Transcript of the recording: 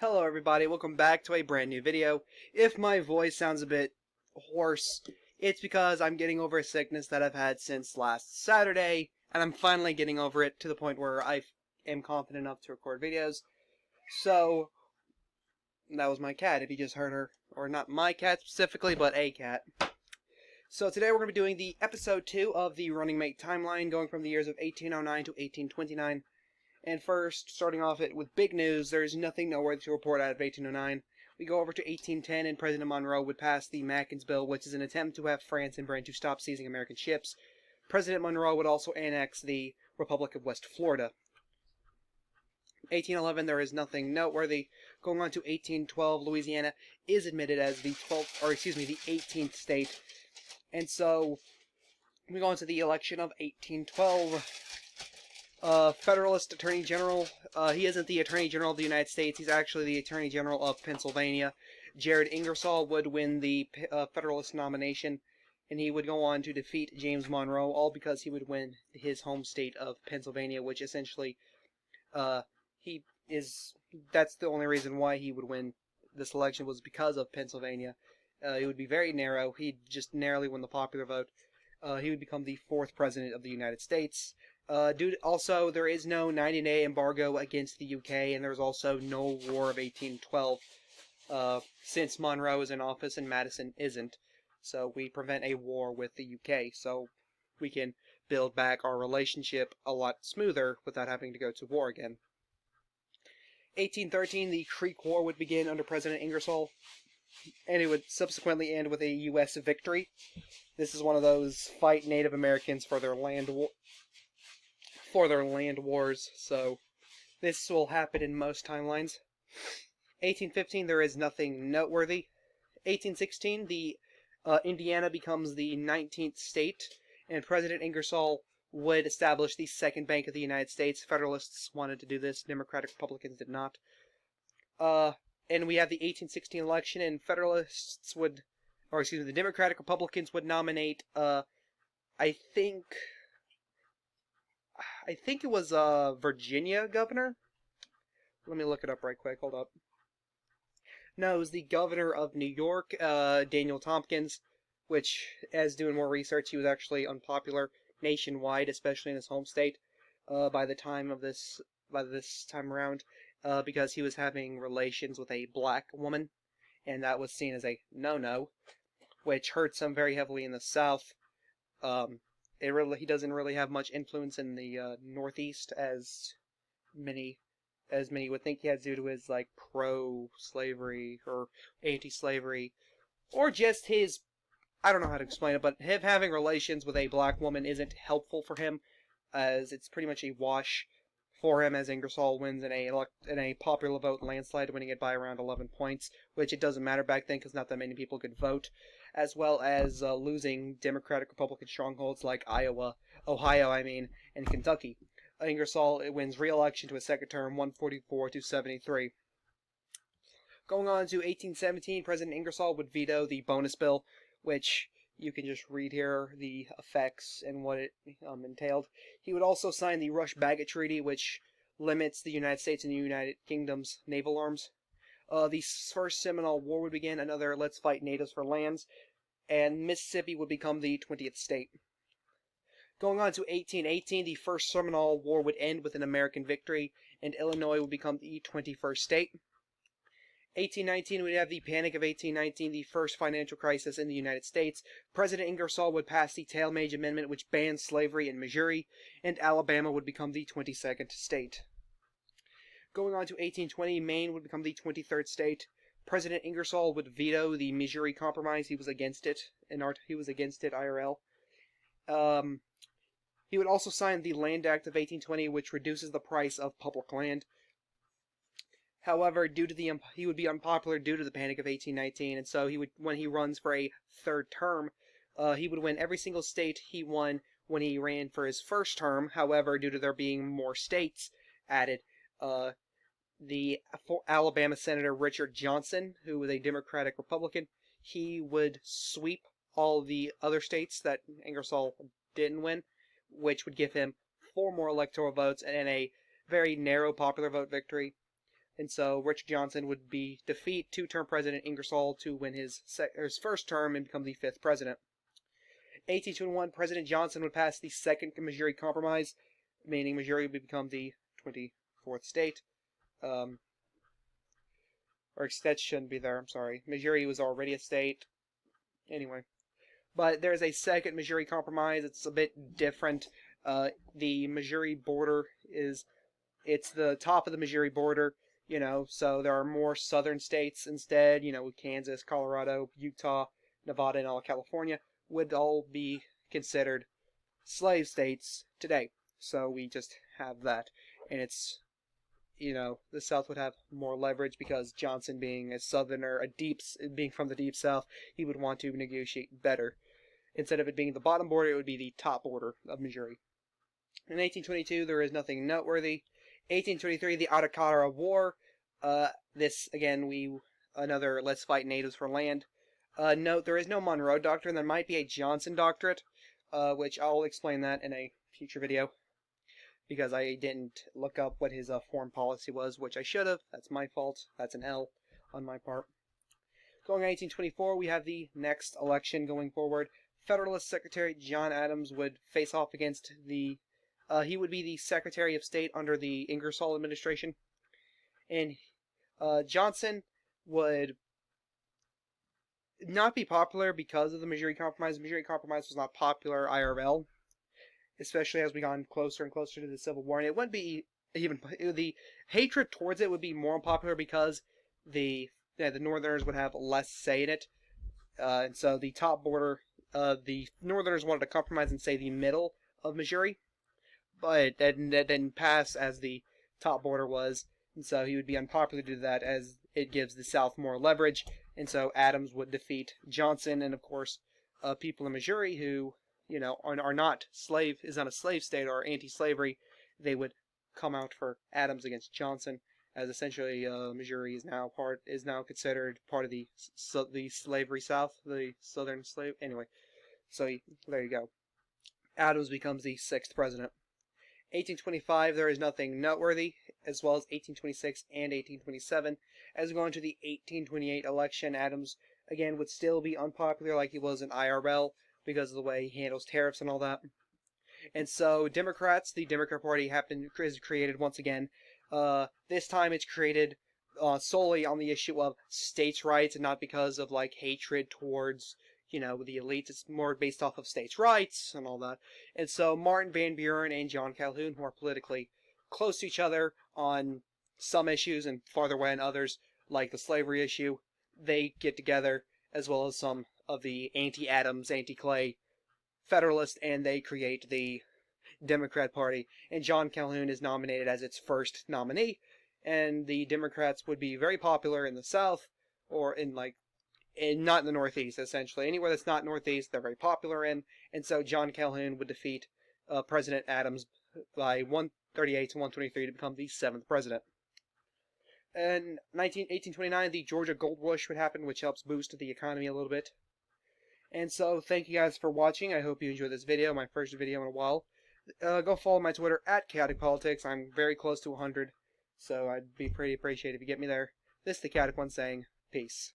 Hello everybody, welcome back to a brand new video. If my voice sounds a bit hoarse, it's because I'm getting over a sickness that I've had since last Saturday, and I'm finally getting over it to the point where I am confident enough to record videos. So, that was my cat, if you just heard her. Or not my cat specifically, but a cat. So today we're going to be doing the episode 2 of the Running Mate timeline, going from the years of 1809 to 1829. And first, starting off it with big news, there is nothing noteworthy to report out of 1809. We go over to 1810, and President Monroe would pass the Mackins Bill, which is an attempt to have France and Britain to stop seizing American ships. President Monroe would also annex the Republic of West Florida. 1811, there is nothing noteworthy. Going on to 1812, Louisiana is admitted as the 18th state. And so, we go on to the election of 1812. Federalist Attorney General. He isn't the Attorney General of the United States. He's actually the Attorney General of Pennsylvania. Jared Ingersoll would win the Federalist nomination, and he would go on to defeat James Monroe, all because he would win his home state of Pennsylvania, which essentially, that's the only reason why he would win this election, was because of Pennsylvania. It would be very narrow. He'd just narrowly win the popular vote. He would become the 4th president of the United States. Also, there is no 90-day embargo against the UK, and there's also no War of 1812, since Monroe is in office and Madison isn't. So we prevent a war with the UK, so we can build back our relationship a lot smoother without having to go to war again. 1813, the Creek War would begin under President Ingersoll, and it would subsequently end with a U.S. victory. This is one of those fight Native Americans for their land wars, so this will happen in most timelines. 1815, there is nothing noteworthy. 1816, the Indiana becomes the 19th state, and President Ingersoll would establish the second bank of the United States. Federalists wanted to do this, Democratic Republicans did not. And we have the 1816 election, and the Democratic Republicans would nominate, I think it was Virginia governor? Let me look it up right quick, hold up. No, it was the governor of New York, Daniel Tompkins, which, as doing more research, he was actually unpopular nationwide, especially in his home state, by this time around, because he was having relations with a black woman, and that was seen as a no-no, which hurts him very heavily in the South. He doesn't really have much influence in the Northeast as many would think he has, due to his pro-slavery or anti-slavery, or just his, I don't know how to explain it, but him having relations with a black woman isn't helpful for him, as it's pretty much a wash for him, as Ingersoll wins in a popular vote landslide, winning it by around 11 points, which it doesn't matter back then because not that many people could vote, as well as losing Democratic Republican strongholds like Ohio, and Kentucky. Ingersoll wins re-election to a second term, 144 to 73. Going on to 1817, President Ingersoll would veto the bonus bill, which you can just read here the effects and what it entailed. He would also sign the Rush-Bagot Treaty, which limits the United States and the United Kingdom's naval arms. The First Seminole War would begin, another let's fight natives for lands, and Mississippi would become the 20th state. Going on to 1818, the First Seminole War would end with an American victory, and Illinois would become the 21st state. 1819, we'd have the Panic of 1819, the first financial crisis in the United States. President Ingersoll would pass the Tallmadge Amendment, which banned slavery in Missouri, and Alabama would become the 22nd state. Going on to 1820, Maine would become the 23rd state. President Ingersoll would veto the Missouri Compromise. He was against it, IRL. He would also sign the Land Act of 1820, which reduces the price of public land. However, he would be unpopular due to the Panic of 1819, and so when he runs for a third term, he would win every single state he won when he ran for his first term. However, due to there being more states added, the Alabama Senator Richard Johnson, who was a Democratic Republican, he would sweep all the other states that Ingersoll didn't win, which would give him 4 more electoral votes and a very narrow popular vote victory. And so Richard Johnson would defeat two-term President Ingersoll to win his first term and become the fifth president. 1821, President Johnson would pass the Second Missouri Compromise, meaning Missouri would become the 24th state. Or that shouldn't be there, I'm sorry. Missouri was already a state. Anyway. But there's a second Missouri Compromise. It's a bit different. The Missouri border it's the top of the Missouri border, so there are more southern states instead, with Kansas, Colorado, Utah, Nevada, and all of California would all be considered slave states today. So we just have that. And it's, the South would have more leverage because Johnson being a southerner, being from the deep South, he would want to negotiate better. Instead of it being the bottom border, it would be the top border of Missouri. In 1822, there is nothing noteworthy. 1823, the Araucana War. This, again, another let's fight natives for land. Note, there is no Monroe Doctrine. There might be a Johnson Doctrine, which I'll explain that in a future video. Because I didn't look up what his foreign policy was, which I should have. That's my fault. That's an L on my part. Going on 1824, we have the next election going forward. Federalist Secretary John Adams would face off against he would be the Secretary of State under the Ingersoll administration. And Johnson would not be popular because of the Missouri Compromise. The Missouri Compromise was not popular IRL, especially as we got closer and closer to the Civil War. And it wouldn't be the hatred towards it would be more unpopular because the Northerners would have less say in it. And so the top border, the Northerners wanted to compromise and say the middle of Missouri, but that didn't pass as the top border was, and so he would be unpopular to do that as it gives the South more leverage, and so Adams would defeat Johnson, and of course, people in Missouri who, are not a slave state or anti-slavery, they would come out for Adams against Johnson, as essentially Missouri is now considered part of the slavery South, the Southern slave. Anyway, so there you go. Adams becomes the sixth president. 1825, there is nothing noteworthy, as well as 1826 and 1827. As we go into the 1828 election, Adams, again, would still be unpopular like he was in IRL because of the way he handles tariffs and all that. And so Democrats, the Democrat Party is created once again. This time it's created solely on the issue of states' rights and not because of hatred towards the elites. It's more based off of states' rights and all that. And so Martin Van Buren and John Calhoun, who are politically close to each other on some issues and farther away on others, like the slavery issue, they get together, as well as some of the anti-Adams, anti-Clay Federalists, and they create the Democrat Party. And John Calhoun is nominated as its first nominee, and the Democrats would be very popular in the South, or not in the Northeast, essentially. Anywhere that's not Northeast, they're very popular in. And so John Calhoun would defeat President Adams by 138 to 123 to become the seventh president. In 1829, the Georgia Gold Rush would happen, which helps boost the economy a little bit. And so, thank you guys for watching. I hope you enjoyed this video, my first video in a while. Go follow my Twitter at Chaotic Politics. I'm very close to 100, so I'd be pretty appreciated if you get me there. This is the Chaotic One saying, peace.